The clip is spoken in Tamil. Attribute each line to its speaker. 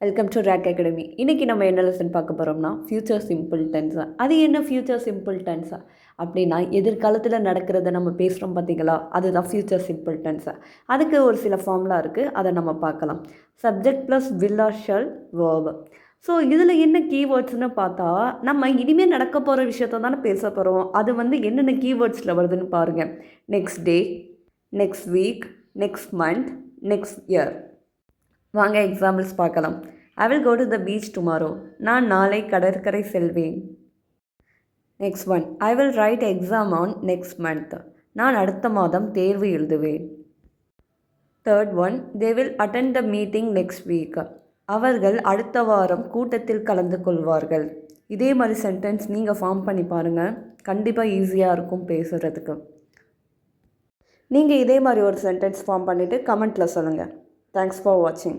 Speaker 1: Welcome to rack academy. இன்றைக்கி நம்ம என்ன லெசன் பார்க்க போகிறோம்னா ஃப்யூச்சர் சிம்பிள் டென்ஸா. அது என்ன ஃப்யூச்சர் சிம்பிள் டென்ஸா அப்படின்னா, எதிர்காலத்தில் நடக்கிறத நம்ம பேசுகிறோம் பார்த்தீங்களா, அதுதான் ஃப்யூச்சர் சிம்பிள் டென்ஸா. அதுக்கு ஒரு சில ஃபார்முலா இருக்குது, அதை நம்ம பார்க்கலாம். Subject plus will or shall verb. So இதில் என்ன கீவேர்ட்ஸ்னு பார்த்தா, நம்ம இனிமேல் நடக்க போகிற விஷயத்த தானே பேச போகிறோம். அது என்னென்ன கீவேர்ட்ஸில் வருதுன்னு பாருங்கள். Next day, next week, next month, next year. வாங்க எக்ஸாம்பிள்ஸ் பார்க்கலாம். I will go to the beach tomorrow. நான் நாளை கடற்கரை செல்வேன். Next one, I will write exam on next month. நான் அடுத்த மாதம் தேர்வு எழுதுவேன். Third one, they will attend the meeting next week. அவர்கள் அடுத்த வாரம் கூட்டத்தில் கலந்து கொள்வார்கள். இதே மாதிரி சென்டென்ஸ் நீங்கள் ஃபார்ம் பண்ணி பாருங்கள், கண்டிப்பாக ஈஸியாக இருக்கும் பேசுகிறதுக்கு. நீங்கள் இதே மாதிரி ஒரு சென்டென்ஸ் ஃபார்ம் பண்ணிவிட்டு கமெண்ட்டில் சொல்லுங்கள். தேங்க்ஸ் ஃபார் வாட்சிங்.